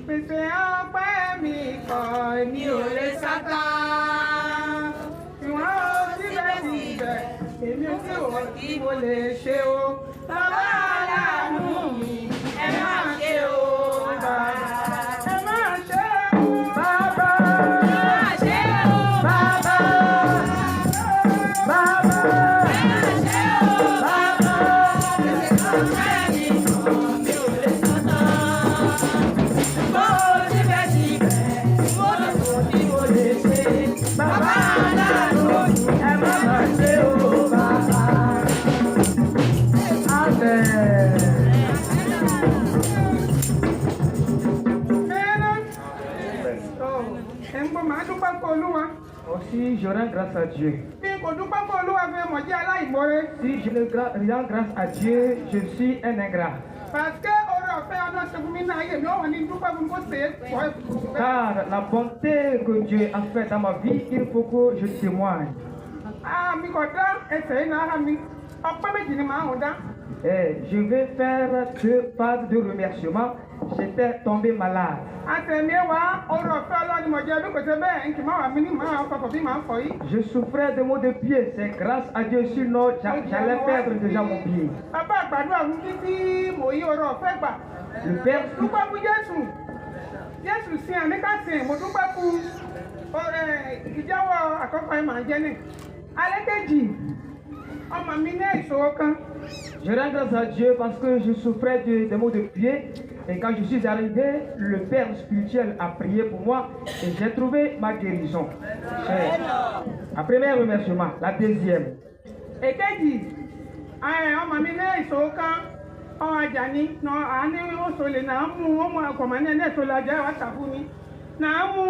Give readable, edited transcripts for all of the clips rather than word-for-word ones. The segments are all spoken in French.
Ìpèsè ọpẹ́ mi kọ̀ ní òré sátá. Ìwọ̀n ó síbẹ̀síbẹ̀, èmi ò tí ò kí mo lè ṣe o. Bàbá aláàánú mi, ẹ máa ṣe o, bàbá. Ẹ máa ṣe o, bàbá. Ẹ máa ṣe o, bàbá. Bàbá. Ẹ máa ṣe o, bàbá. Ọpẹ́ mi kọ̀ ní òré sátá. Bàbá aláàánú ẹ má má ṣe o bàbá. Ẹ ń gbọ́ màá dúpẹ́ fún Olúwa. Aussi, je rends grâce à Dieu. Bí kò dúpẹ́ fún Olúwa fún ẹmọ jẹ́ aláìmoore. Si je ne rends grâce à Dieu, je suis un ingrat. Parce que oore ọ̀fẹ́ ọdún ṣe fún mi náà yé mi ó wà ní dúpẹ́ fún kó ṣe é pọ̀ ẹ̀. Car la bonté que Dieu a faite dans ma vie, il faut que je témoigne. Mi kò dá ẹsẹ̀ yìí náà mi. Ọpẹ́ méjì ni màá hùn dá. Et je vais faire deux phases de remerciement. J'étais tombé malade. Àtẹ̀mí wa oore ọ̀fẹ́ ọlọ́run mọ̀ jẹ́ ọdún kò ṣe bẹ́ẹ̀ nkì máa wà mí ní màá fọkàn bí màá fọ yìí. Je souffrais de maux de pied. C'est grâce à Dieu, sinon j'allais perdre déjà mon pied. Bàbá àgbàdua fún títí mò yí oore ọ̀fẹ́ gbà. Le Père, Dúpẹ́ fún Jésù. Jésù sí àmì ká sìn mo dúpẹ́ fún ìjáwọ́ àkọ́kọ́ ẹ̀ máa jẹ́ ní. Alẹ́ kejì, ọmọ mi ní ìṣòro kan. je rends grâce à Dieu parce que je souffrais de maux de pied. Et quand je suis arrivé, le Père spirituel a prié pour moi et j'ai trouvé ma guérison. C'est un premier remerciement. La deuxième, Èkejì, ọmọ mi ní ìṣòro kan. Ọmọ Àjàní náà àání òṣòlè náà mú ọmọ ọkọ̀mọ́ ní ẹni ìṣòlè ajá wa tàbú mi. Náà mú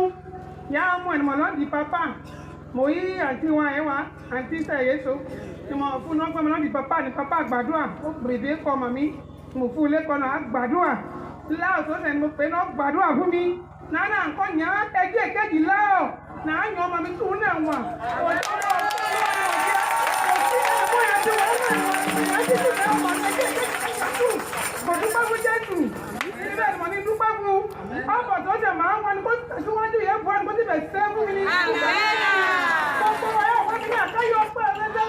yá mú ẹnìmọ̀ lọ́dì pápá. Mo yí àǹtí wa ẹ̀ wá, àǹtí sẹ̀yẹ́ so. Ìmọ̀ fún náà pẹ́ mi lọ́dì pápá ní pápá àgbàdua. Ó bèrè kọ́ ọmọ mi. Mo fún ilé kan náà àgbàdua. Láò tó sẹ́ni mo pè náà gbàdúrà fún mi. Nánà nǹkan yàn án ẹgbẹ́ ìkejì láò. Náà yan ọmọ mi tún náà wà. Kò dúpẹ́ fún Jésù. Ibẹ̀ ni mo ní dúpẹ́ fún. Ọkọ̀ tó ṣe máa ń wọ ni kó tẹ̀síwájú yẹn fún ẹni kó ti bẹ̀ ṣẹ́ fún mi ní ìlú. Gbogbo wa yóò wọ́n ti ní àkáyọ̀ ọpẹ́ ẹ̀rẹ́dẹ́.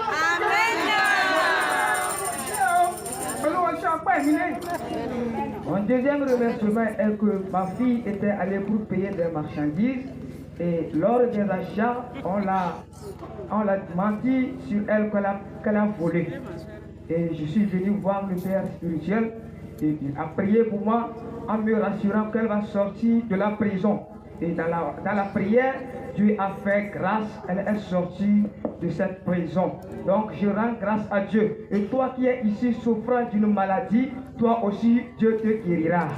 Olúwa ṣe ọpẹ́ mi lẹ́yìn. mon deuxième remerciement est que ma fille était allée pour payer des marchandises et lors des achats, on l'a menti sur elle qu'elle a volé. Et je suis venu voir le Père spirituel et il a prié pour moi en me rassurant qu'elle va sortir de la prison. Et dans la prière, Dieu a fait grâce, elle est sortie de cette prison. Donc je rends grâce à Dieu. Et toi qui es ici souffrant d'une maladie, toi aussi Dieu te guérira.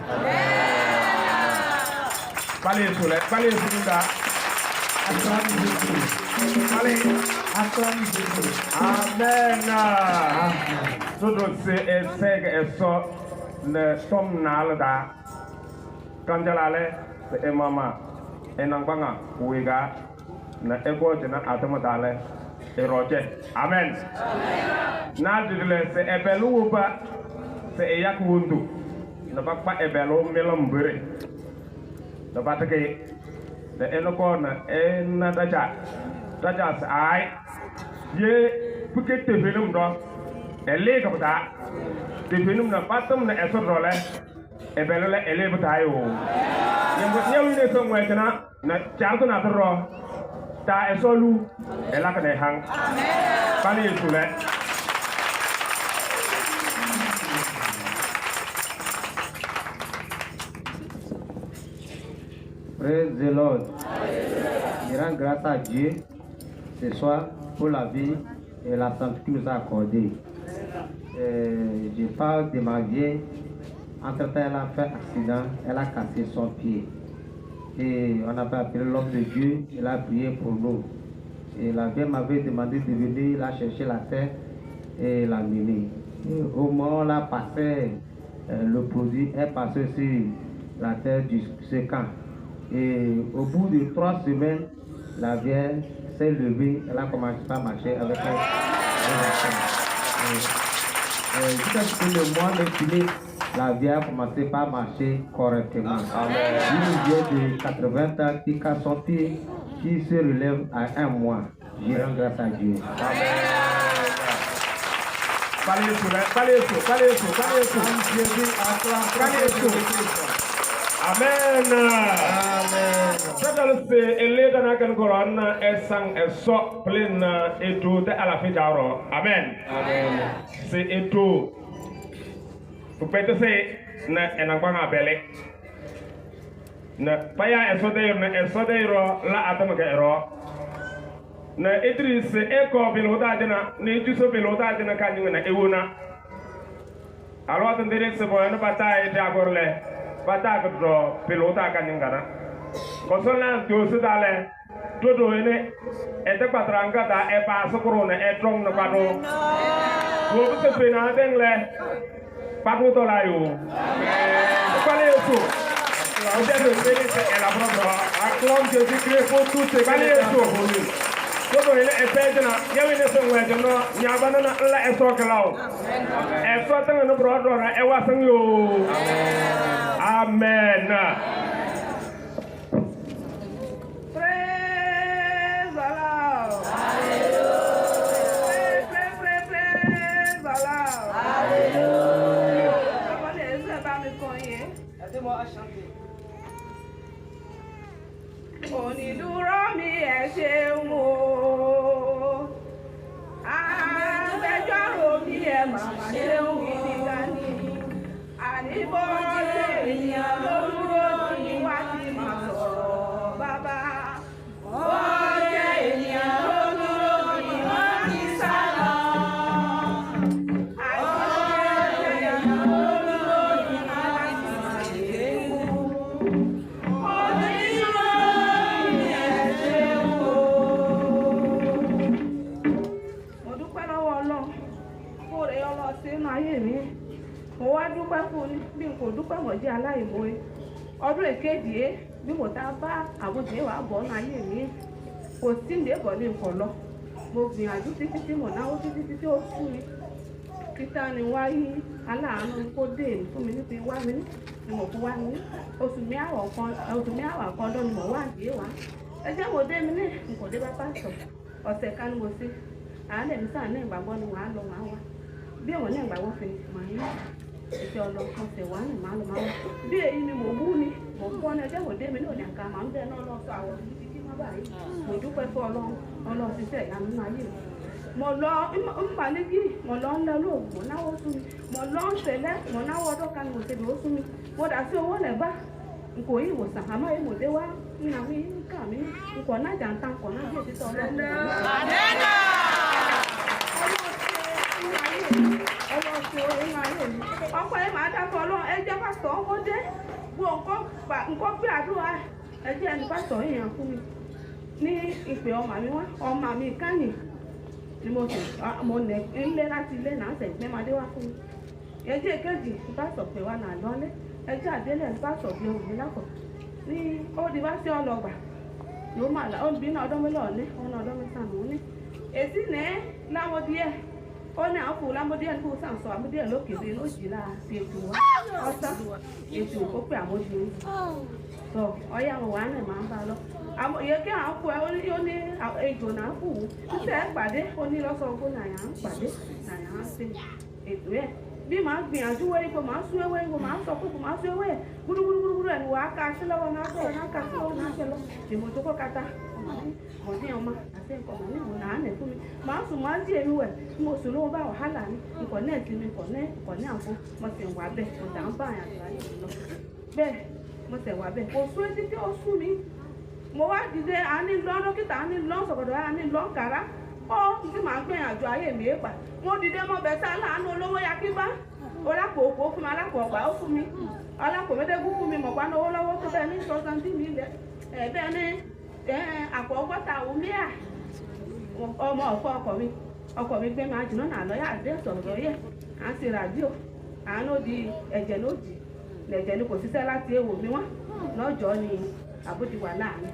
Amen. Todo se eseg eso ne tom nalda. Kanjalale se mama enangbanga kuiga na ego jena atamadale eroje. Amen. Na dile se ebelu ba se eyak wundu. Na bakpa ebelu melombere. Na batake de enoko na enadaja. Daja sai ye puke tevenum do ele kapta tevenum na patum na esodole ebelole ele butayo yembo nyewi ne so mwetena na charto na tro ta esolu ela kana hang bani sule Praise the Lord. Je rends grâce à Dieu ce soir pour la vie et la santé qu'il nous a accordée. Je parle de ma vieille. Entre-temps, elle a fait accident, elle a cassé son pied. Et on avait appelé l'homme de Dieu, il a prié pour nous. Et la vieille m'avait demandé de venir la chercher la terre et l'amener. Au moment où on a passé le produit, est passé sur la terre du séquent. Et au bout de 3 semaines, la vieille s'est levée, elle a commencé à marcher avec elle. Jusqu'à ce que le mois de filet, la vie a commencé par marcher correctement. Une vieille de 80 ans qui a sorti, qui se relève à 1 mois. Je rends grâce à Dieu. Amen. Amen. Amen. C'est eto. Vous pouvez say na enangwanga bele. Na paya esodeiro la atamaka ero. Na Idris eko belota dina ne juso belota dina kanyu na ewona. Alors attendez ce point na bataille d'agorle. Bata ko pelota kan ngara ko sona to sudale to do ene e te patranga da e pa sokro na e trong na pado ko bu se pena dengle padu to la yo pale eso o de do se e la proprio a clon de crée pour tout se pale eso to do ene e pe na yawe ne so ngwe no nya bana na la e so klao e so tan no bro do na e wa sang yo Amen. Praise the Lord. Hallelujah. Praise the Lord. Hallelujah. Comment est-ce que va me connaître? Aidez-moi à chanter. Onídùúró mi ẹ ṣeun o. Agbẹjọ́rò mi ẹ màmá ṣeun gidi gan ni. Àníbọ̀ ènìyàn ló dúró ní wá sí máa sọ̀rọ̀ bàbá. Ó jẹ́ ènìyàn ló dúró ní wá sí sálọ. Àìsí ènìyàn ló dúró ní wá sí máa ṣèlérí. Onídùúró mi ẹ ṣeun o. Mo dúpẹ́ lọ́wọ́ Ọlọ́run fún oore Ọlọ́run sínú ayé mi. Mo wá dúpẹ́ fún ní bí n kò dúpẹ́ mọ̀ jẹ́ aláìmoore ọdún èkejì bí mo ta bá àbújá wà bọ̀ ọ́nà ayé mi kò sí ní èbọ̀ ní nǹkan lọ mo gbìyànjú títí tí mo náwó títí tí ó fún mi títà ni wá yí aláàánú kó dé èmi fún mi níbi wá mi ní ni mo fi wá mi ní oṣù mi àwọ̀ kan lọ ni mo wá àgbé wá ẹjẹ́ mo dé mi ní n kò dé bá pásítọ̀ ọ̀sẹ̀ kan ni mo ṣe àálẹ̀ mi sáà ní ìgbàgbọ́ ni wàá lọ wàá wá bí èèwọ̀n ní ìgbàgbọ́ fi màá yí ìṣe ọlọ́kan ṣe wà ní màálù bí èyí ni mo bú ni mo kọ́ ní ẹjẹ́ mo dé mi náà ní àǹkà màá ń bẹ́ẹ̀ náà lọ sọ àwọn ibi tí wọ́n bá rí mo dúpẹ́ fún ọlọ́run ṣiṣẹ́ ìyanu nínú ayé mi mo lọ ńbalẹ́gì mo lọ ń lọ lóògùn mo náwó sún mi mo lọ ń ṣẹlẹ̀ mo náwó ọdún kan mo ṣe lòó sún mi mo dà sí owó lẹ́gbà n kò yí ìwòsàn àmọ́ èyí mo dé wá nínú àwọn ìkà mi n kò náà jà ń ta nkọ̀ náà bí èsì tọ́ ọlọ́run ọkọ ẹ máa dákọ Ọlọ́run ẹ jẹ́ pásítọ̀ ọmọdé gbọ́ nǹkan pé àdúrà ẹ jẹ́ ẹni pásítọ̀ èèyàn fún mi ní ìpè ọmọ mi wá ọmọ mi kányìn ni mo sì mo nẹ ńlẹ láti ilé náà ṣe ìgbẹ́ máa dé wá fún mi ẹ jẹ́ èkejì pásítọ̀ pé wà náà lọ́lé ẹ jẹ́ àdélé pásítọ̀ bí ohun mi lápọ̀ ní ó di wá sí ọlọ́gbà ló máa là ó bí náà ọdún mélòó ní ọ̀nà ọdún mẹ́sàn-án ní èsì ní láwọn díẹ̀ ó ní àwọn fòlá mọ́díẹ̀ ní kó sàn sọ àmọ́díẹ̀ lókèdè ló jì láà fi ètò wá ọ̀sá ètò ó pé àwọn ojú orí sọ ọyá àwọn wàá náà máa ń bá lọ àwọn èyí kí àwọn kú ẹ ó ní ejò náà kù wú títẹ̀ ẹ pàdé ó ní lọ́sọ̀ọ́gbó nàyà ń pàdé nàyà ń ṣe ètò ẹ̀ bí màá gbìyànjú wẹ́ ipò màá sún ewé ipò màá sọ kókò màá sún ewé gbúdúgbúdúgbúdú ẹ̀ ní wàá ká sí lọ́wọ́ náà bẹ́ẹ̀ náà ká sí lọ́wọ́ náà ṣe lọ tèmọ̀ tó kọ́ kata ọmọdé ọmọ àti nǹkan ọmọ níwò náà nẹ̀ fún mi màá sùn máa ń dí èmi wẹ̀ tí mo sùn lówó bá wàhálà ní ikọ̀ náà ti mi ikọ̀ ní àpò mo sì wà bẹ́ẹ̀ mo dà ń bá àyàn àgbà yìí lọ bẹ́ẹ̀ mo sì wà bẹ́ẹ̀ kò sún etí tí ó sún mi mo wá dìde àní lọ dókítà àní lọ sọ̀kọ̀dọ̀ àní lọ kàrá ó ti máa gbìyànjú ayé mi èèpà mo dìde mo bẹ̀ sá láàánú olówó ya kí bá olápò òkú fún mi alápò ọgbà ó fún mi alápò méjèègún fún mi mọ̀pá náà owó lọ́wọ́ tó bẹ́ẹ̀ ní sọ́sán tí mi lẹ̀ bẹ́ẹ̀ ní àpò ọgọ́ta òmíà ọmọ ọkọ mi gbé máa jùlọ náà lọ́yà àdé sọ̀rọ̀ yẹ à ń ṣe ràdíò àánú di ẹ̀jẹ̀ lódì lẹ̀jẹ̀ ni kò ṣiṣẹ́ láti èèwò mi wọ́n lọ́jọ́ ni àbúdí wà láàrin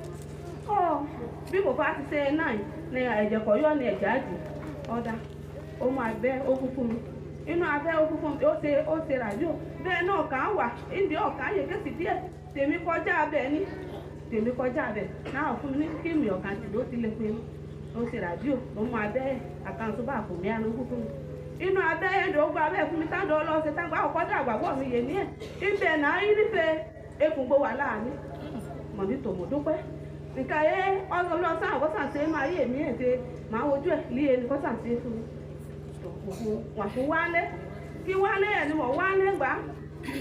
bí mo bá ti ṣe náà ni ẹ̀jẹ̀ kọ̀ yọ ni ẹ̀jẹ̀ àjì ọ̀dà ó máa bẹ́ ó kú fún mi inú abẹ́ òkùnkùn ó ṣe ràdíò bẹ́ẹ̀ náà kàn án wà ìdí ọ̀kan yẹ kéṣì díẹ̀ tèmi kọjá abẹ́ ní tèmi kọjá abẹ́ náà fún mi ní kíìmì ọ̀kan tí ló ti lè pe ó ṣe ràdíò ó mú abẹ́ àkàǹtó bá kò mí àná kúkú inú abẹ́ ẹ̀dọ̀ ó gba abẹ́ fún mi táńdọ̀ ọlọ́ọ̀ṣẹ́ táńgbà ọ̀kọ́dọ̀ àgbàgbọ́ mi yé ní ẹ̀ ibẹ̀ náà ìrífẹ́ ekùngbò wà láàánú mọ̀ ní tòmọ̀dúpẹ́ nǹkan ẹ ọlọ́sàn àkọ́sàn ṣe máa yé mi ẹ̀ ṣe máa wojú ẹ̀ lé ẹni kọ́sàn ṣe fún mi wọ́n fún wálé kí wálé ẹ̀ ni wọ́n wálé gbà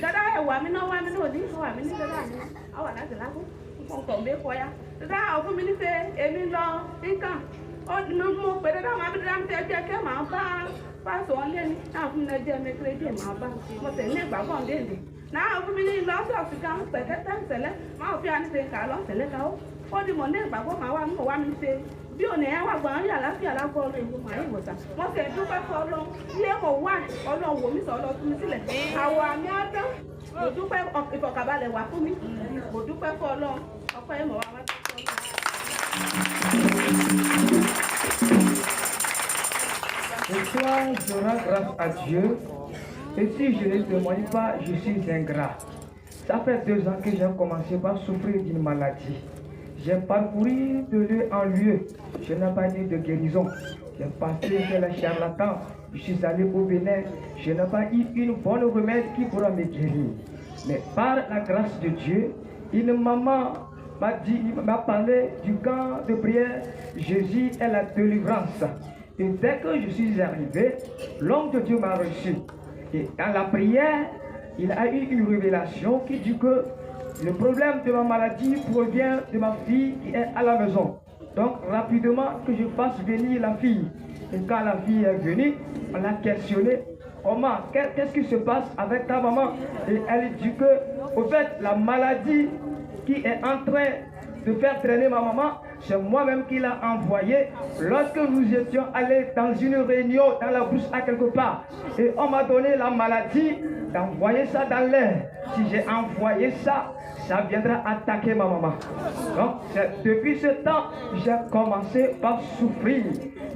dada ẹ̀wà mi náà wá mi náà ní wà mí ní dada mi àwà láti lákó nǹkan kọ̀ mí kọ́ ya dada ọ̀fun mi ní ṣe èmi lọ nǹkan mo pè dada máa bí dada mi ṣe jẹ́ kẹ́ máa bá pásọ̀ wọn lé ní náà fún mi náà jẹ́ mi kéré díẹ̀ máa bá mo tẹ̀ ní ìgbàgbọ́ léde náà fún mi ní lọ́sọ̀ọ̀sì kan pẹ̀kẹ́tẹ́ ìṣẹ̀lẹ̀ máa fi àníṣe kà lọ́sẹ̀lẹ̀ ká ó di mọ̀ ní ìgbàgbọ́ máa wá mi ṣe bí òní ẹ̀ wà gbọ́n rí àlàáfíà lágbọ́ ọ̀rọ̀ ìlú màá ìwòsàn wọ́n sì dúpẹ́ fún ọlọ́run ilé mọ̀ wá ọlọ́run wò mí sọ ọlọ́run tún mi sílẹ̀ àwọ̀ àmì ọdún mo dúpẹ́ ìfọ̀kàbalẹ̀ wà fún mi mo dúpẹ́ fún ọlọ́run ọpẹ́ ìmọ̀ wa wá Ce soir, je rends grâce à Dieu. Et si je ne témoigne pas, je suis ingrat. Ça fait 2 ans que j'ai commencé par souffrir d'une maladie. J'ai parcouru de lieu en lieu. Je n'ai pas eu de guérison. J'ai passé chez les charlatans. Je suis allé au Bénin. Je n'ai pas eu une bonne remède qui pourra me guérir. Mais par la grâce de Dieu, une maman m'a parlé du camp de prière Jésus et la délivrance. Et dès que je suis arrivé, l'homme de Dieu m'a reçu. Et dans la prière, il a eu une révélation qui dit que le problème de ma maladie provient de ma fille qui est à la maison. Donc rapidement que je fasse venir la fille. Et quand la fille est venue, on l'a questionnée. Comment, qu'est-ce qui se passe avec ta maman? Et elle dit que, au fait, la maladie qui est en train de faire traîner ma maman, c'est moi-même qui l'a envoyé lorsque nous étions allés dans une réunion dans la brousse à quelque part. Et on m'a donné la maladie d'envoyer ça dans l'air. Si j'ai envoyé ça, ça viendra attaquer ma maman. Donc, depuis ce temps, j'ai commencé par souffrir.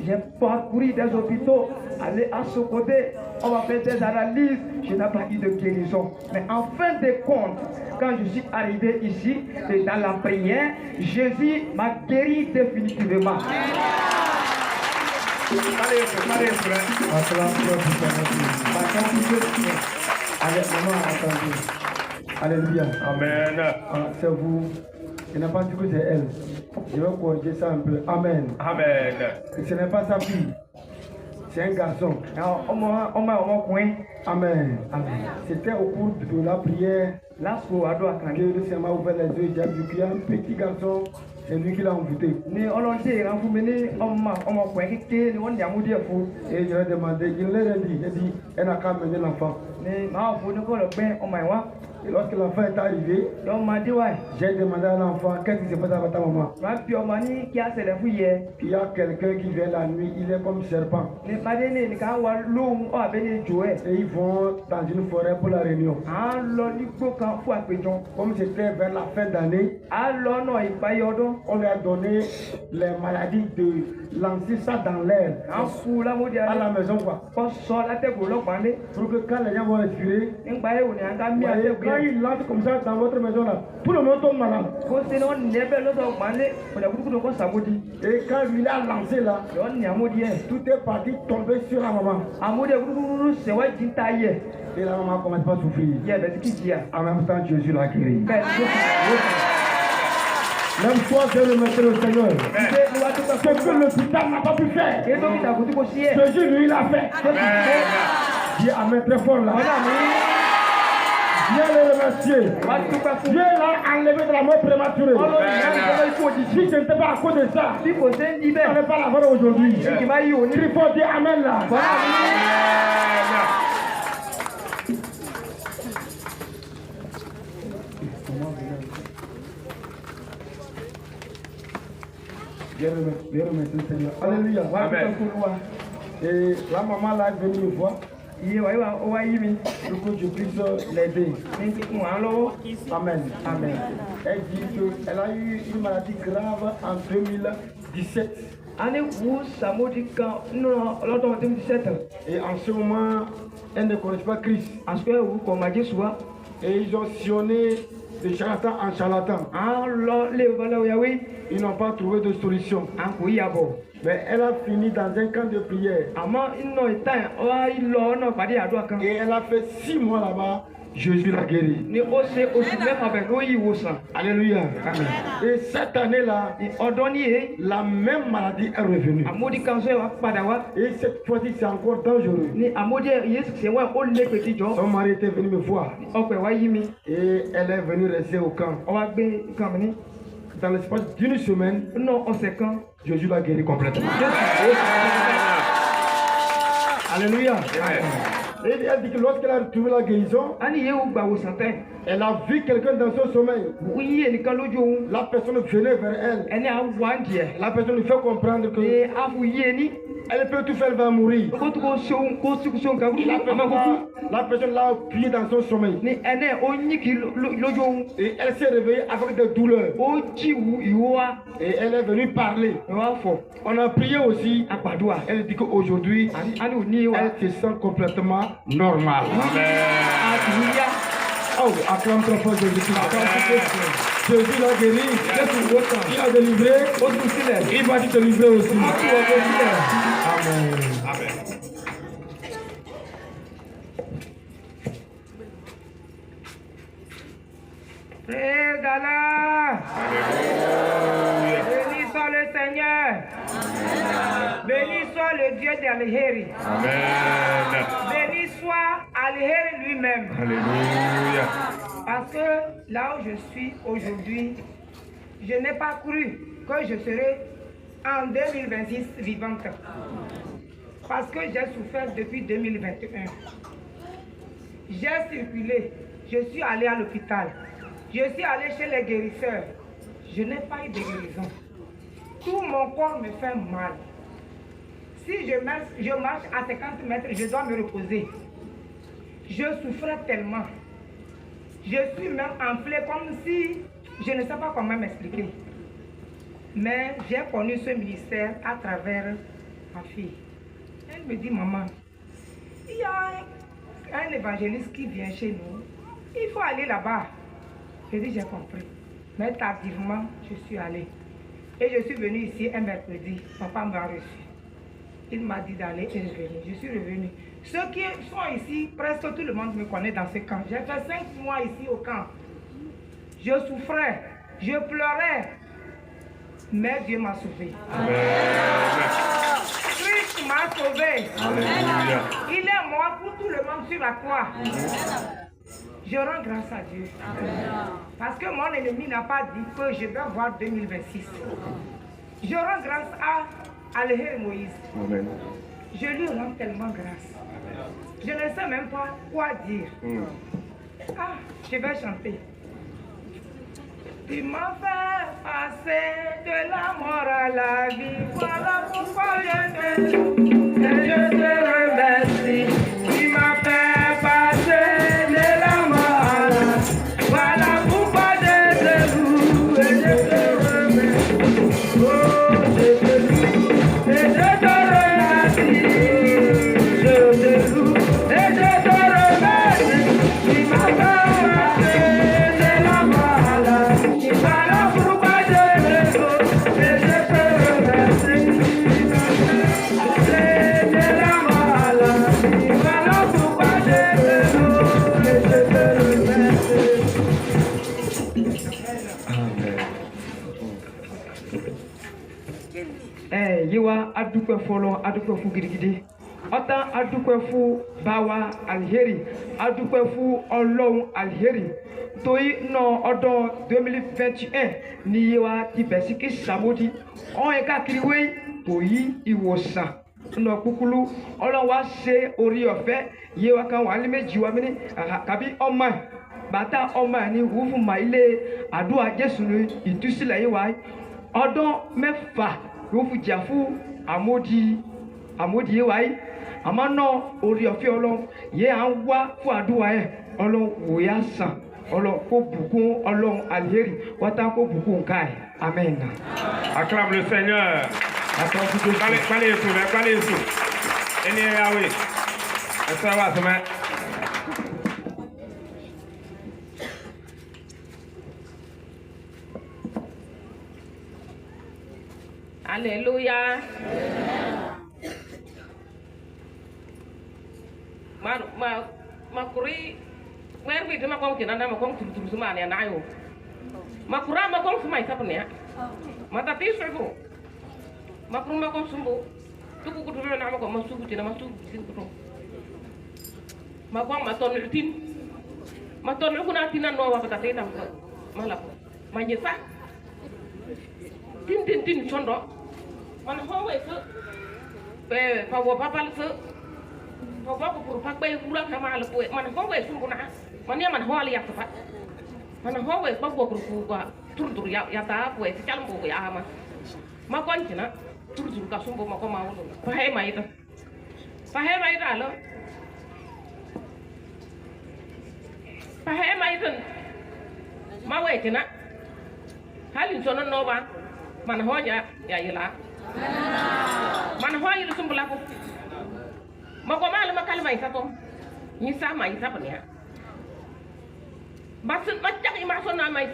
J'ai parcouru des hôpitaux, allé à ce côté, on m'a fait des analyses, je n'ai pas eu de guérison. Mais en fin de compte, quand je suis arrivé ici, et dans la prière, Jésus m'a guéri définitivement. Allez, maman, attendez. Alléluia. Amen. C'est vous. Il n'a pas dit que c'est elle. Je vais corriger ça un peu. Amen. Amen. Et ce n'est pas sa fille. C'est un garçon. Amen. Amen. C'était au cours de la prière que le Seigneur m'a ouvert les yeux. J'ai vu qu'il y a un petit garçon. C'est lui qui l'a envoûté. Et je lui ai demandé, il l'a dit, il a dit, elle n'a qu'à mener l'enfant. Et lorsque l'enfant est arrivé, j'ai demandé à l'enfant, qu'est-ce qui se passe avec ta maman? Il y a quelqu'un qui vient la nuit, il est comme serpent. Et ils vont dans une forêt pour la réunion. Comme c'était vers la fin d'année, on lui a donné les maladies de lancer ça dans l'air. À la maison quoi. Pour que quand les gens vont respirer, quand il lance comme ça dans votre maison là, tout le monde tombe malade. Et quand il a lancé là, tout est parti tomber sur la maman. Et la maman commence pas à souffrir. En même temps, Jésus l'a guéri. Même toi, je remercie le Seigneur. Ce que l'hôpital n'a pas pu faire, Jésus lui l'a fait. Dis Amen très fort là. Viens le remercier. Dieu l'a enlevé de la mort prématurée. Si ce n'était pas à cause de ça, on n'est pas là aujourd'hui. Il faut dire Amen là. Viens remercier le Seigneur. Alléluia. Et la maman là est venue une fois. Pour que je puisse l'aider. Amen. Amen. Elle dit qu'elle a eu une maladie grave en 2017. Et en ce moment, elles ne connaissent pas Christ. Parce que vous commandez souvent. Et ils ont sillonné de charlatan en charlatan. Ils n'ont pas trouvé de solution. Mais elle a fini dans un camp de prière. Et elle a fait 6 mois là-bas. Jésus l'a guéri. Alléluia. Amen. Et cette année-là, la même maladie est revenue. Et cette fois-ci, c'est encore dangereux. Son mari était venu me voir. Et elle est venue rester au camp. Dans l'espace d'une semaine, Jésus l'a guéri complètement. Alléluia. Et elle dit que lorsqu'elle a retrouvé la guérison, elle a vu quelqu'un dans son sommeil. La personne venait vers elle. La personne lui fait comprendre que elle peut tout faire, elle va mourir. La personne l'a appuyé dans son sommeil. Et elle s'est réveillée avec des douleurs. Et elle est venue parler. On a prié aussi. Elle dit qu'aujourd'hui, elle se sent complètement normale. Amen. Oh, acclame ton fort Jésus. Jésus l'a guéri. Il a délivré. Il va te délivrer aussi. Amen. Amen. Praise Allah. Béni soit le Seigneur. Béni soit le Dieu d'Al-Heri. Amen. Béni soit Al-Heri lui-même. Alléluia. Parce que là où je suis aujourd'hui, je n'ai pas cru que je serai en 2026 vivante. Parce que j'ai souffert depuis 2021. J'ai circulé. Je suis allée à l'hôpital. Je suis allée chez les guérisseurs. Je n'ai pas eu de guérison. Tout mon corps me fait mal. Si je marche à 50 mètres, je dois me reposer. Je souffrais tellement. Je suis même enflée comme si je ne sais pas comment m'expliquer. Mais j'ai connu ce ministère à travers ma fille. Elle me dit, maman, il y a un évangéliste qui vient chez nous. Il faut aller là-bas. Je dis, j'ai compris. Mais tardivement, je suis allée. Et je suis venue ici un mercredi. Papa m'a reçu. Il m'a dit d'aller et revenir. Je suis revenue. Ceux qui sont ici, presque tout le monde me connaît dans ce camp. J'ai fait 5 mois ici au camp. Je souffrais, je pleurais. Mais Dieu m'a sauvé. Christ m'a sauvé. Alléluia. Il est mort pour tout le monde sur la croix. Je rends grâce à Dieu. Parce que mon ennemi n'a pas dit que je vais voir 2026. Je rends grâce à Al-Heri Moïse. Amen. Je lui rends tellement grâce. Je ne sais même pas quoi dire. Ah, je vais chanter. Tu m'as fait passer de la mort à la vie. Voilà pourquoi je te loue et je te remercie. Tu m'as fait passer de la mort à la vie. Voilà pourquoi je te loue et je te remercie. Oh, je te loue et je te remercie. Je te loue et je te remercie. Tu m'as fait passer de la mort à la vie. Voilà pourquoi je te loue et je te remercie. De la mort à la vie. Voilà pourquoi je te loue et je te remercie. Yewa adukwe folo adukwe fu gidigidi ota adukwe fu bawa Al-Heri adukwe fu Ọlọ́run Al-Heri toyi no ọdún 2021 ni Yewa ti bẹ̀sí kí sàmódì ọ̀hún káàkiri wé toyi ìwòsàn nọ kúkúlú Ọlọ́run wá ṣe orí ọ̀fẹ́ Yewa kan wà ní méjì wa mi ní kàbí ọmọ bàtà ọmọ ní wúfù mà ilé àdúrà Jésù ní ìtúsílẹ̀ Yewa ọdún mẹ́fà yóò fi jà fún àmódi Yewa yìí àmọ́ náà orí ọ̀fẹ́ Ọlọ́run yẹ à ń wá fún àdúrà ẹ̀ Ọlọ́run wò yá sàn Ọlọ́run kó bùkún Ọlọ́run Al-Heri wọ́tá kó bùkún ká ẹ̀ amen. Acclame le Seigneur. Allez, Yesu. Ça va, ça va. Alléluia. Ma kuri wer bi ma ko kina na ma ko turu suma ne na yo. Ma kura ma ko suma isa punya. Ma ta ti sego. Ma kuru ma ko sumbo. Tu ku turu na ma ko ma sugu tina ma sugu sin ko. Ma ko ma ton tin. Ma ton ku na tin no wa ta te tam ko. Ma la ma nyesa. Tin chondo. Man ho we so. Pe pa wo papa so. Ho ba ko pa pe kura ka ma la po. Man ho we sumbo na. Man ya man ho ali ya pa. Man ho we pa ko ku ko tur ya ta po e chal mo ya ma. Ma kon china tur ka sumbo ma ko ma wo. Pa he mai ta. Pa he mai ta lo. Pa he mai ta. Ma we china. Halin sono no ba. Man ho ya yila. Man ho yi sumbo la ko. Ma ko ma ma kalma isa to. Ni sa ma isa pa niya. Bas macam ima sona mai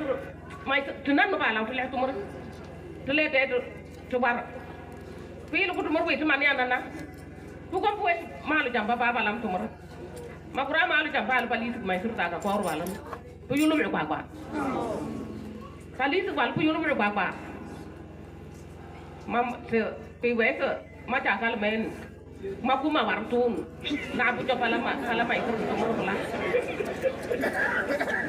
tunan no bala tule tumur tule te to bar pi lu tumur wi tumani anana tu ko pues malu jamba baba lam tumur makura malu jamba al palis mai surta ka kor walam tu yulu mi kwa palis wal pu yulu mi kwa mam se pi wese ma cha kal men makuma wartun na bu coba lama mai tumur pula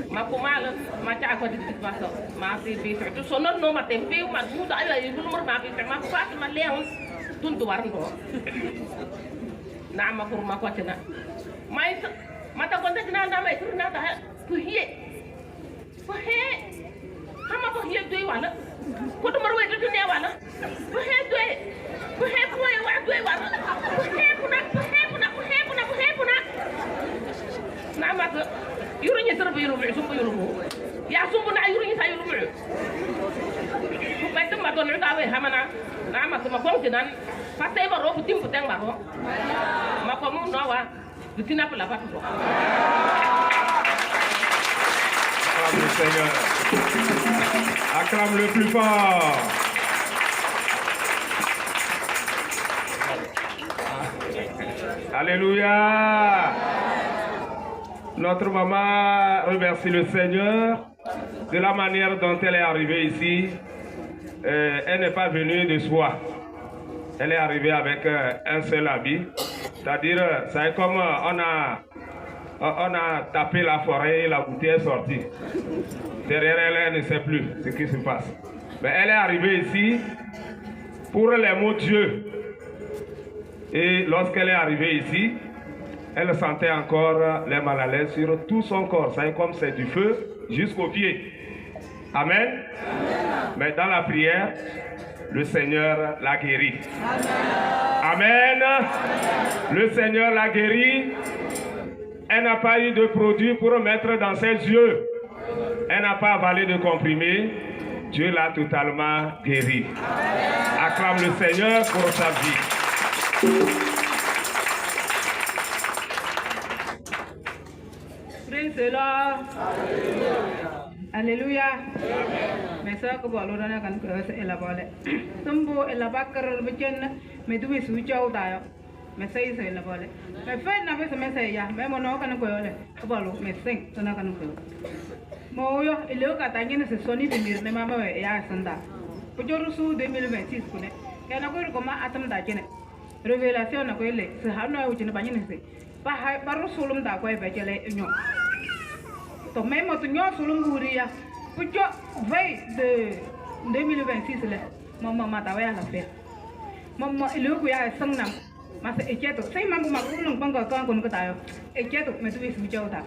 makumalan maca aku di pasok masih bisa itu sonor no matempe mat muda ayo ibu nomor mapi sama pas maliang tuntu waran ko nama kurma ko cina mai mata konten cina nama itu na ta puhie hama puhie doi wala ko to marwe to ne wala puhie doi wa doi wala puhie kuna nama to yurunya serba yuru sumbu yuru ya sumbu na yurunya sa yuru ku bai tum maton ka we hamana na ma kuma ko kinan pate ba ro putim puteng ba ro ma ko mu no wa bitina pala pa to Acclame le Seigneur. Acclame le plus fort. Alléluia. Notre maman remercie le Seigneur de la manière dont elle est arrivée ici. Elle n'est pas venue de soi. Elle est arrivée avec un seul habit. C'est-à-dire, c'est comme on a tapé la forêt et la bouteille est sortie. Derrière elle, elle ne sait plus ce qui se passe. Mais elle est arrivée ici pour les mots de Dieu. Et lorsqu'elle est arrivée ici, elle sentait encore les mal à l'aise sur tout son corps. C'est comme c'est du feu jusqu'aux pieds. Amen. Mais dans la prière, le Seigneur l'a guéri. Amen. Le Seigneur l'a guéri. Elle n'a pas eu de produit pour mettre dans ses yeux. Elle n'a pas avalé de comprimés. Dieu l'a totalement guéri. Acclame le Seigneur pour sa vie. Praise the Lord. Alléluia. Mais ça que bon l'on a quand que c'est la balle. Tumbo et la backer bichen mais du su chau tayo. Mais c'est la balle. Mais fait na fait mais ya mais mon no kan ko yole. Balo mais sing tona kan ko. Mo yo ile ka tangene se soni bimir ne mama ya sanda. Pujoru su 2026 kune. Kana ko ko ma atam da kene. Révélation na ko ile se hano ya uchine banyine se. Ba baro sulum da ko e bekele nyo. To même tu nyo sulum guria. Pujo veille de 2026 le. Mama mata wa la fe. Mama ile ko ya sangnam. Masa eketo sai mambu makulung bangga kan kun ko tayo. Eketo me tu wisu jauta.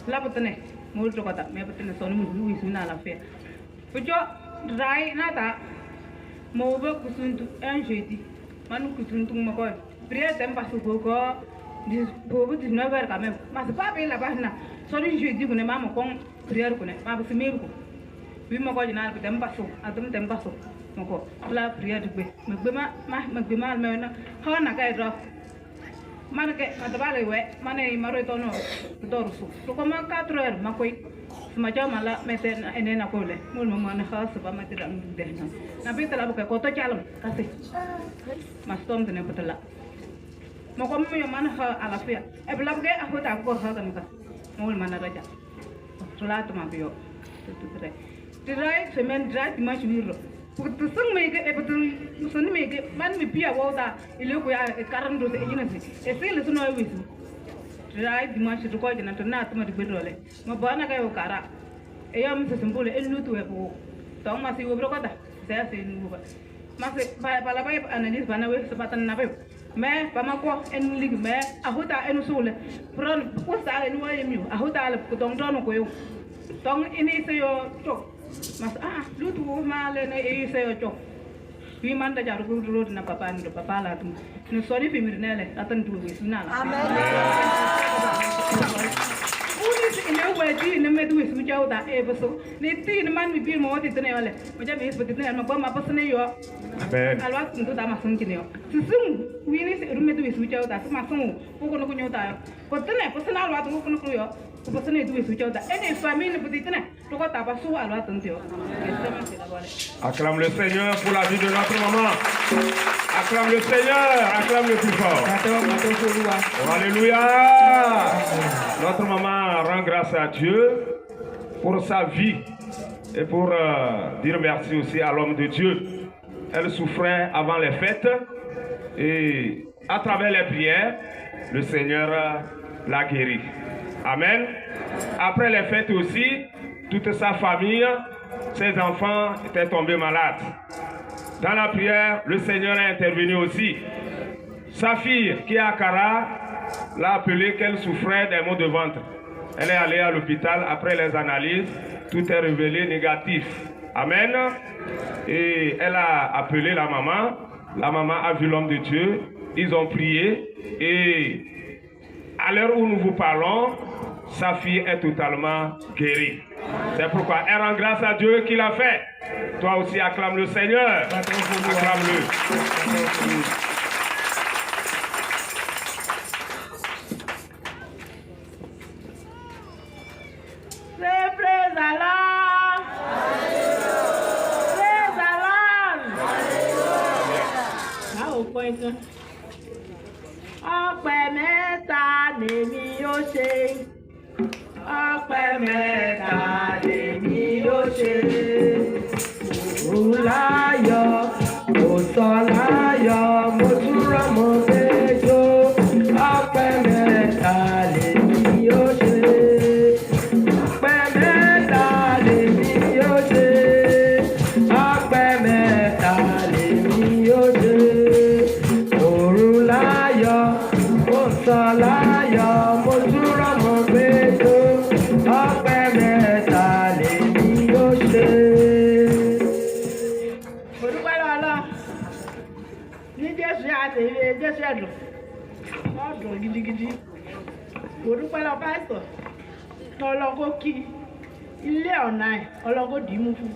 Labutne mul to kata me betene sonu mu wisu na la fe. Pujo rai nata mo be kusuntu en jeudi. Manu kusuntu mo ko. Prière tempa su ko bobu 19h quand même. Mas pas bien là-bas na. Sonu jeudi ko ne mama kon prière ko ne. Ma be sime ko. Bi mo ko jina ko tempa su. Atum tempa su. Moko la prière de me gbe ma me na ha na kai ro manake matabale we mane maro tono dorsu to ko ma 4 heures makoy ma jama la mete ene na kole mul mo man khas ba mate dam de na bi tala ko to chalam kasi ma stom de ne patala mo ko mi man kha ala fia e bla ke a hota ko ha kan ka mul man raja to la to ma bio to tre tirai semen dra dimanche wirro pour to sang me ke e patul soni me ke man mi pia wota ile ko ya 42 e jinasi e sele to no wisu tirai dimanche to ko jina to na to ma di bedole mo bana ka yo kara e yam se simbole en lutu e po to ma si wo brokota se nu ba ma se ba la ba analyse bana we se patan na ba mais ba ma ko en lig mais a hota en sole pron ko sa en wa yemi a hota ala ko don don ko yo donc ini se yo chok mas lutu ma le ne e se yo chok wi man da jaru ko ro na papa ni papa la tum no sori fi mir nele atan tu wi sunala amen uni se ne wedi ne me du su jawda e beso ne ti ne man mi bir mo ti tene wale mo jabe is beti ne ma ba ma pasne yo amen alwa tu da ma sun kine yo susum wi ni se rume du su jawda ma sun ko ko no ko nyota yo potene pasna alwa tu ko no ko yo ko pasne du su jawda ene famille beti tene to ko ta ba su alwa tu yo Acclame le Seigneur pour la vie de notre maman. Acclame le Seigneur, acclame le plus fort. Oh, alléluia. Notre maman rend grâce à Dieu pour sa vie et pour dire merci aussi à l'homme de Dieu. Elle souffrait avant les fêtes et à travers les prières, le Seigneur l'a guérie. Amen. Après les fêtes aussi, toute sa famille, ses enfants étaient tombés malades. Dans la prière, le Seigneur est intervenu aussi. Sa fille, qui est à Kara, l'a appelée qu'elle souffrait des maux de ventre. Elle est allée à l'hôpital. Après les analyses, tout est révélé négatif. Amen. Et elle a appelé la maman. La maman a vu l'homme de Dieu. Ils ont prié. Et à l'heure où nous vous parlons, sa fille est totalement guérie. C'est pourquoi elle rend grâce à Dieu qui l'a fait. Toi aussi, acclame le Seigneur. Acclame-le. C'est praise Allah. Praise Allah. Ah, au point que. Ọpẹ́ mẹ́ta lèmi yóò ṣe. Ọpẹ́ mẹ́ta lèmi yóò ṣe. Òláyọ̀, òsọ̀láyọ̀, mo túrọ̀ mo péjọ. Ọpẹ́ mẹ́ta lèmi yóò ṣe. Ọpẹ́ mẹ́ta lèmi yóò ṣe. Ọpẹ́ mẹ́ta lèmi yóò ṣe. Òláyọ̀, òsọ̀láyọ̀, mo túrọ̀ mo péjọ. Ọpẹ́ mẹ́ta lèmi yóò ṣe. Mo dúpẹ́ lọ́wọ́ Ọlọ́run ní Jésù àtẹ̀lé Jésù ẹ̀dùn wọ́n dùn gidigidi. Mo dúpẹ́ lọ́wọ́ pásítọ̀ ní ọlọ́gọ́ kí ilé ọ̀nà ẹ̀ ọlọ́gọ́ dì í mú fún.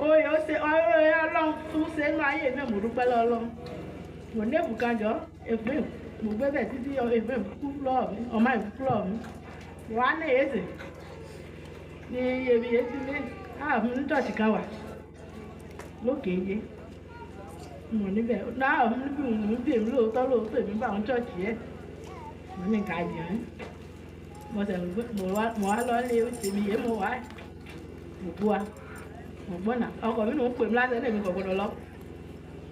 Oyè ó ṣe Ọlọ́run tún ṣe inú ayé mi. Mo dúpẹ́ lọ́wọ́ Ọlọ́run. Mo ní èbùkájọ́ èfé mo gbé bẹ̀ títí èfé kú lọ́ọ̀ mi ọmọ ìkú lọ́ọ̀ mi. Wàá ní èsè ní ebi etí lé ààfin ní chọ́ọ̀chì kan wà lókè iye mo níbẹ̀ náà níbi òun bí èmi lóòótọ́ èmi bá àwọn chọ́ọ̀chì yẹn mo ní nǹkan àjẹ́ ń mo wá lọ lé tèmi yé mo wá mo bú wa mo gbọ́ nà ọkọ̀ mi ló ń pè mí láti ẹ̀dẹ̀ mi kò gbọdọ̀ lọ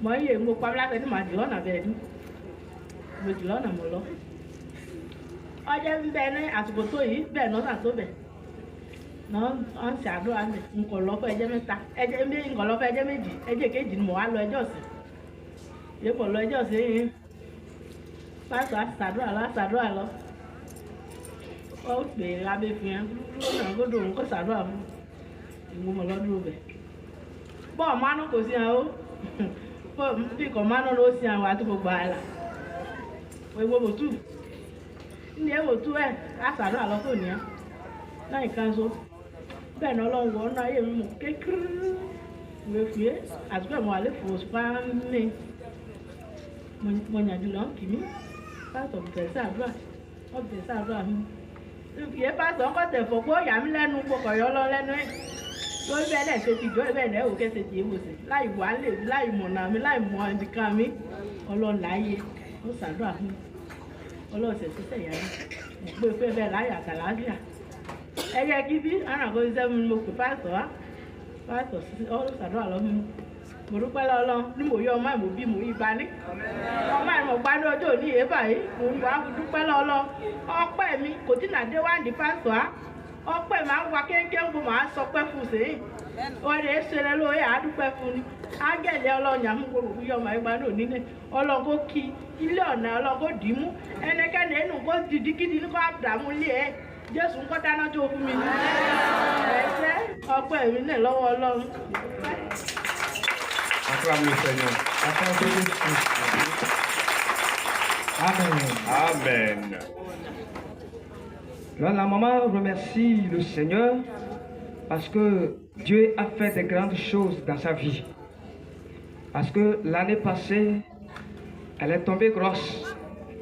mo ń yè mo pa mí láti ẹ̀dẹ̀ màá jù lọ́nà bẹ́ẹ̀ ni mo jù lọ́nà mo lọ ọjọ́ ń bẹ ní àsìkò tó yìí bẹ́ẹ̀ náà tó bẹ̀ náà ń ṣe àdúrà ń bẹ̀ nǹkan lọ́fọ́ ẹjẹ́ mẹ́ta nǹkan lọ́fọ́ ẹjẹ́ méjì ẹjẹ́ kejì ni mo wá lọ ẹjọ́ ọ̀sìn yìí kò lọ ẹjọ́ ọ̀sìn yìí pásítọ̀ àṣàdúrà lọ ó pè é lábẹ́ fi hàn lónà gbọ́dọ̀ òun kó ṣàdúrà fún ìwọ́n lọ́dún bẹ̀ bọ́ọ̀ mánú kò sí àwọn ó bí kò mánú ló sí àwọn àti gbogbo àlà ìwọ́n bò tù ní èwò tú ẹ̀ àṣàdó àlọ́kọ̀ nìyẹn láì kan so bẹ́ẹ̀ náà lọ́wọ́ ọ̀nà ayé mi mọ̀ kékeré ìwé fìyé àtúkọ̀ mọ̀ àlẹ́ fò òṣùpá ní mo yànjú lọ́n kì mí pásítọ̀ bẹ̀rẹ̀ sàdúrà ó bẹ̀rẹ̀ sàdúrà mi ìyẹ́ pásítọ̀ ńkọ́ tẹ̀ fọ́ pé ó yà mí lẹ́nu pọkọ̀ yọ lọ lẹ́nu ẹ̀ lórí bẹ́ẹ̀ náà ṣe ti jọ́ bẹ́ẹ̀ náà ò kẹ́sẹ̀ tí èèwọ̀ sí láì wà lè láì mọ̀nà mi láì mọ ẹnìkan mi ọlọ́run láàyè ó sàdúrà fún mi ọlọ́run ṣẹ̀ sísẹ̀ yà mí mo pé bẹ́ẹ̀ láyé àtàlàáfíà ẹyẹ gidi àràkó iṣẹ́ mi mo pè pásítọ̀ ó sàdúrà lọ́ mi mo dúpẹ́ lọ́lọ́ ní mo yọ ọmọ ìmọ̀ bí mo yí bani ọmọ ìmọ̀ gbádùn ọjọ́ òní yé báyìí mo ń wá dúpẹ́ lọ́lọ́ ọpẹ́ mi kò tí nàdé wá ní pásítọ̀ á ọpẹ́ máa ń wa kéńké ń bò máa sọ pẹ́ fún sèyí wọ́n lè ṣe lẹ́ lóye àádúpẹ́ fún ni ágẹ̀lẹ̀ ọlọ́ọ̀nyà mú gbogbo yọ ọmọ ìgbà náà nílẹ̀ ọlọ́ọ̀kọ́ kí ilé ọ̀nà ọlọ́ọ̀kọ́ dì í mú ẹnikẹ́ni ẹnu kó dìdíkìdí ní kó àdàmú lé ẹ Jésù ń kọ́ dáná tó fún mi ní ẹ̀ṣẹ́ ọpẹ́ mi náà lọ́wọ́ Ọlọ́run. Acclame le Seigneur. Amen. Amen. Alors, la maman remercie le Seigneur parce que Dieu a fait de grandes choses dans sa vie. Parce que l'année passée, elle est tombée grosse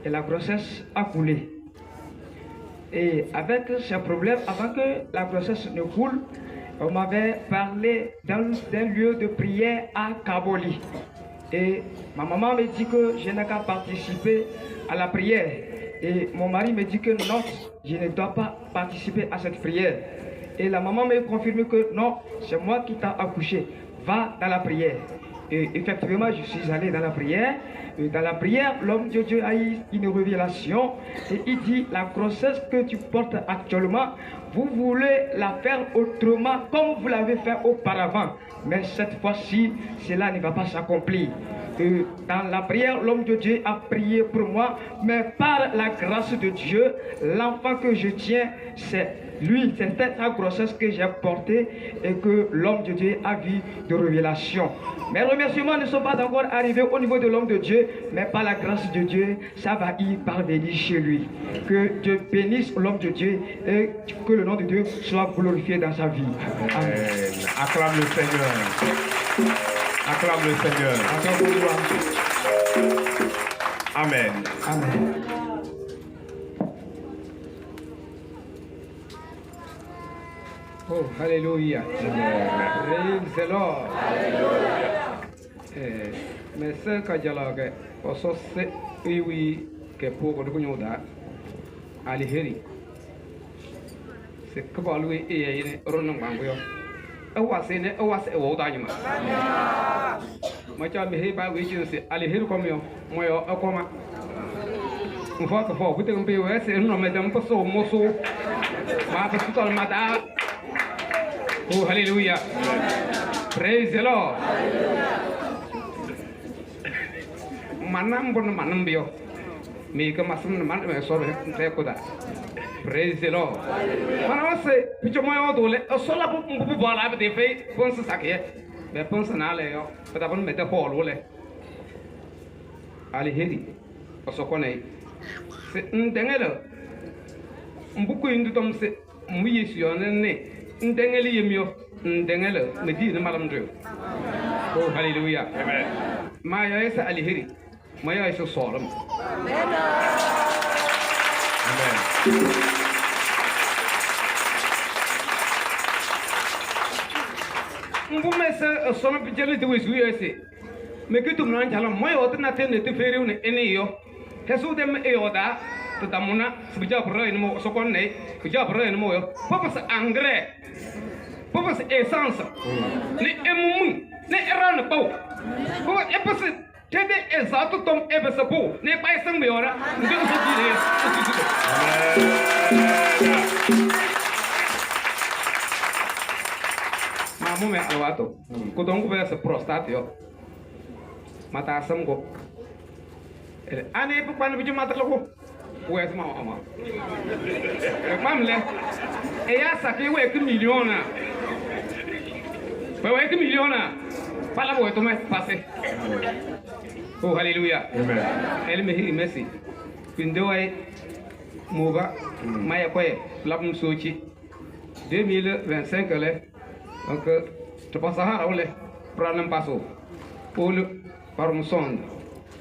et la grossesse a coulé. Et avec ces problèmes, avant que la grossesse ne coule, on m'avait parlé d'un lieu de prière à Kaboli. Et ma maman me dit que je n'ai qu'à participer à la prière. Et mon mari me dit que non, je ne dois pas participer à cette prière. Et la maman me confirme que non, c'est moi qui t'ai accouché. Va dans la prière. Et effectivement, je suis allé dans la prière. Et dans la prière, l'homme de Dieu a eu une révélation. Et il dit, la grossesse que tu portes actuellement, vous voulez la faire autrement comme vous l'avez fait auparavant. Mais cette fois-ci, cela ne va pas s'accomplir. Dans la prière, l'homme de Dieu a prié pour moi, mais par la grâce de Dieu, l'enfant que je tiens, c'est lui, c'est sa grossesse que j'ai portée et que l'homme de Dieu a vu de révélation. Mes remerciements ne sont pas encore arrivés au niveau de l'homme de Dieu, mais par la grâce de Dieu, ça va y parvenir chez lui. Que Dieu bénisse l'homme de Dieu et que le nom de Dieu soit glorifié dans sa vie. Amen. Acclame le Seigneur. Acclame le Seigneur. Amen. Amen. Oh, Alléluia. Praise the Lord. Mais ce que j'ai là, c'est oui que pour le coup da aliheri. C'est que lui et ronon bango. Awasene awase woda nyuma. Macha mehe ba we jinse aliheri komyo moyo akoma. Mfo ka fo kutem pe we se no medam ko so moso. Ma ka tutol mata. Oh, hallelujah. Praise the Lord. Manam bon manam bio. Me ka masum man me so be ko da. Praise the Lord. Mana se picho moyo dole so la bu bola be de fe pon sa sakie. Be pon sa na le yo. Pata bon me te holo le. Ali hedi. O so konai. Se ndengelo. Mbuku indu tom se mu yesu yo ne. Ndengeli yemio ndengelo me di na malam do. Oh, hallelujah. Amen. Ma ya isa aliheri. Ma ya isa solam. Amen. Mbume se sono pijeli de wesu yese. Me kitum nan jala moy otna tene te feriu ne ene yo. Kesu dem e oda to tamuna sbija pro en mo sokon ne. Sbija pro en mo yo. Papa se engrais. Papa se essence. Ne emumun ne eran pau. Papa epase tede exato tom epase pau. Ne pai sang meora. Ndu so dire. Mamu me alwato. Kodongo be se prostate yo. Mata asam go. Ane pe pan biju mata loko. Wes ma ama. Mamle. E ya saki we ke miliona. We ke miliona. Pala bo to me passe. Oh, hallelujah. Amen. El mehi merci. Pindo ay moga maya koye labum sochi 2025 le. Donc tu passes à rouler pour un passo. Pour le par mon sonde.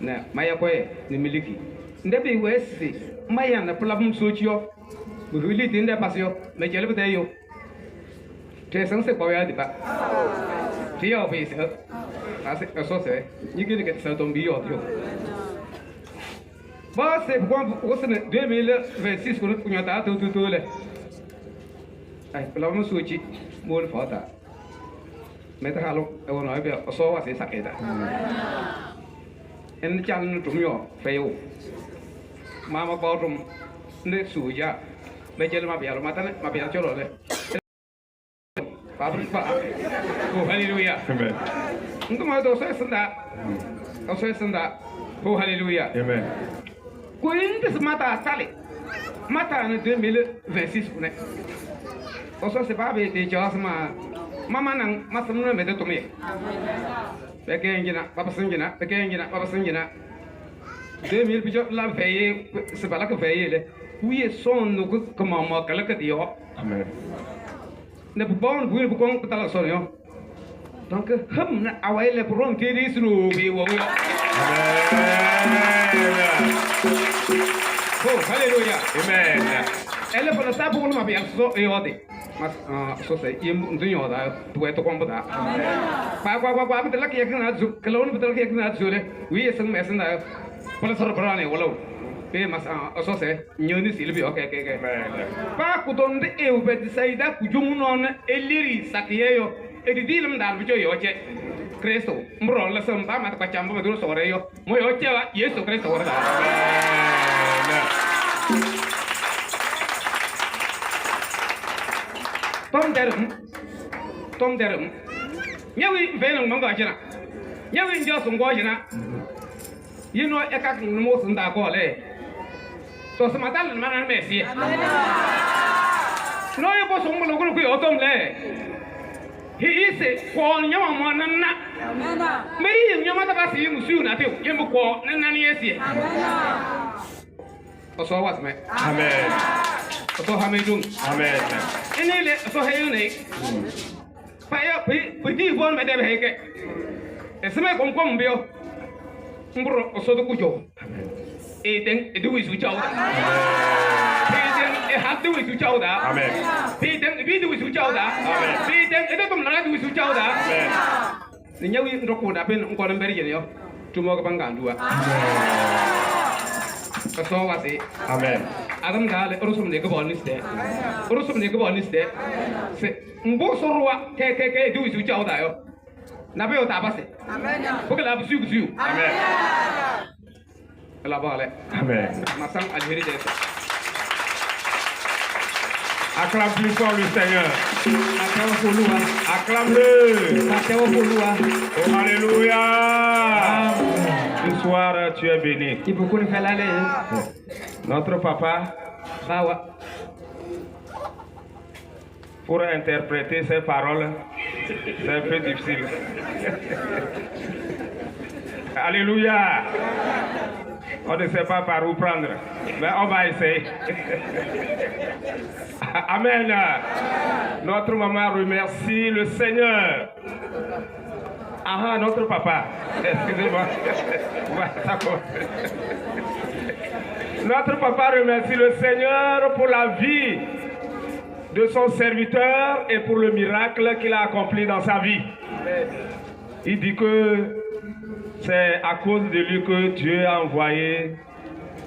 Ne maya koye ne miliki. Ndebi wesi maya na plabum sochio buhuli tinde pasio me jele bete yo te sang se pawya di ba ti yo be se ase so se ni gine ke sa tombi yo tio ba se bon osne 2026 ko kunyata to le ai plabum sochi mo le fata meta halo e wono e be so wa se saketa en chan tum yo feo mama bottom ne suya be jele ma bialo matane ma bialo cholo le pa oh hallelujah Amen. ngoma do so senda oh hallelujah Amen. kuin des mata sale mata ne 2026 ne oso se ba be de jos mama nang masam me de to me be kenjina papa sinjina be kenjina papa sinjina 2000 pijo la veille se bala que veille le oui son no comment ma kala que dio Amen. ne bon bu bu kon tala so yo donc hum na awai le pron ti ri sunu bi wo yo Amen. oh hallelujah Amen. ele por sta bu ma bi so e ode mas so se yim ndunyo da tu e to kon bada kwa bi la ke yakna zu kalon bi la ke yakna zu le oui sang me sang da pala sor brane wala pe mas so se nyoni silbi okay pa ku don de e u be saida ku jum non eliri sakiyo e di dilam dal bi yo che Cristo mbro la sam ba ma ta chamba ba duro sore yo mo yo che wa Yesu Cristo wala tom derum nyawi venang manga jina nyawi njo sungo jina yino ekak mo sunda ko le to samatal manan mesi no yo bo sumbo lo ko yo tom le he ise ko nyama mo nanna me yi nyama ta basi musu na te yembo ko nanna ni esi o so was me Amen. o so hamedun Amen. inile so hayune paya pidi bon me debe heke esme kom bio mbro o so do kujo e den e du wisu chao da e den e hat du wisu chao da Amen. e den e du wisu chao da e den e do na du wisu chao da Amen. ni nyawi ndoko da ben ko na mberi je yo tumo ko bangandua so wasi Amen. adam dale rusum ne ko boniste se mbo sorwa ke du wisu chao da yo na be o ta base amen ko la bu su Amen. la bale Amen. masam alheri de Acclame plus fort le Seigneur. akawa folua Acclame-le. akawa folua Oh, alléluia. Ce soir, tu es béni. ibuku ni felale Notre papa, bawa pour interpréter ces paroles, c'est un peu difficile. Alléluia. On ne sait pas par où prendre, mais on va essayer. Amen. Notre maman remercie le Seigneur. Ah, notre papa. Excusez-moi. Notre papa remercie le Seigneur pour la vie de son serviteur et pour le miracle qu'il a accompli dans sa vie. Il dit que c'est à cause de lui que Dieu a envoyé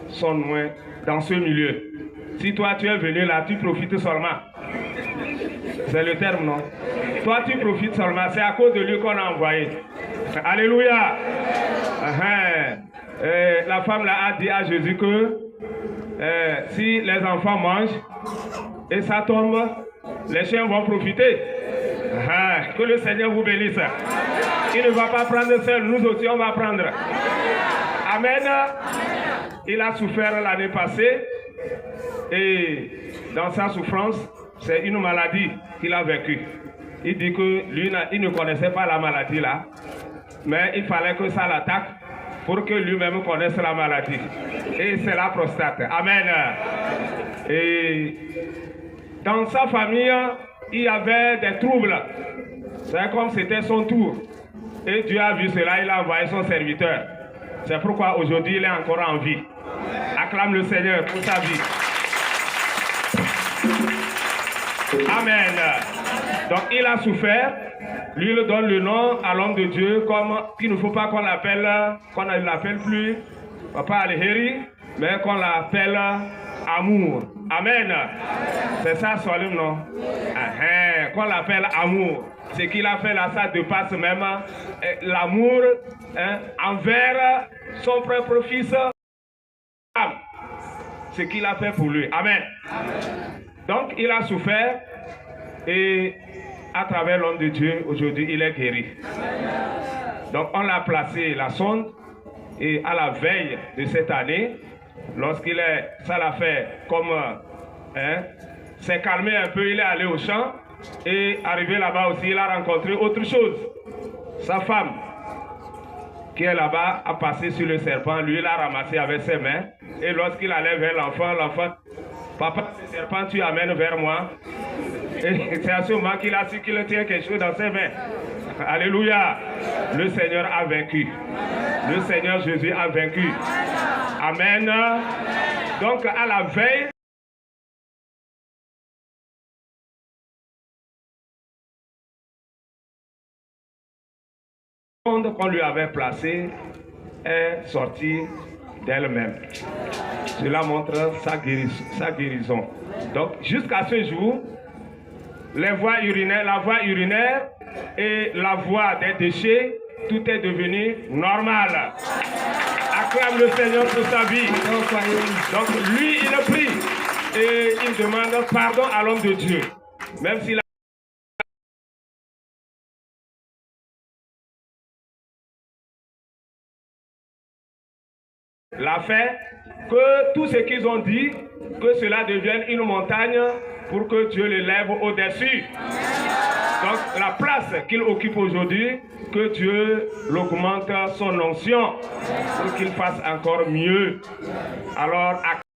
son nom dans ce milieu. Si toi tu es venu là, tu profites seulement. C'est le terme, non? Toi tu profites seulement, c'est à cause de lui qu'on a envoyé. Alléluia. La femme là a dit à Jésus que si les enfants mangent et ça tombe, les chiens vont profiter. Que le Seigneur vous bénisse. Il ne va pas prendre seul, nous aussi on va prendre. Amen. Il a souffert l'année passée et dans sa souffrance, c'est une maladie qu'il a vécue. Il dit que lui, il ne connaissait pas la maladie là, mais il fallait que ça l'attaque pour que lui-même connaisse la maladie. Et c'est la prostate. Amen. Et dans sa famille, il y avait des troubles. C'est comme c'était son tour. Et Dieu a vu cela, il a envoyé son serviteur. C'est pourquoi aujourd'hui il est encore en vie. acclame le Seigneur pour sa vie. Amen. Donc il a souffert. Lui, il donne le nom à l'homme de Dieu comme qu'il ne faut pas qu'on ne l'appelle plus Papa Alheri, mais qu'on l'appelle amour. Amen. C'est ça son nom. Qu'on l'appelle amour. Ce qu'il a fait là, ça dépasse même l'amour envers son propre fils. Ce qu'il a fait pour lui. Amen. Donc il a souffert et à travers l'homme de Dieu, aujourd'hui, il est guéri. Donc, on l'a placé la sonde et à la veille de cette année, ça l'a fait comme, s'est calmé un peu, il est allé au champ et arrivé là-bas aussi, il a rencontré autre chose. Sa femme, qui est là-bas, a passé sur le serpent, lui, il l'a ramassé avec ses mains et lorsqu'il allait vers l'enfant, papa, ce serpent, tu amènes vers moi. Et c'est à ce moment qu'il a su qu'il tient quelque chose dans ses mains. Alléluia. Le Seigneur a vaincu. Le Seigneur Jésus a vaincu. Amen. Donc, à la veille, qu'on lui avait placé est sortie d'elle-même. Cela montre sa guérison. Donc, jusqu'à ce jour, la voie urinaire et la voie des déchets, tout est devenu normal. Acclame le Seigneur pour sa vie. Donc, lui, il prie et il demande pardon à l'homme de Dieu. Même s'il l'a fait, que tout ce qu'ils ont dit, que cela devienne une montagne pour que Dieu l'élève au-dessus. Donc la place qu'il occupe aujourd'hui, que Dieu l'augmente son onction pour qu'il fasse encore mieux. Alors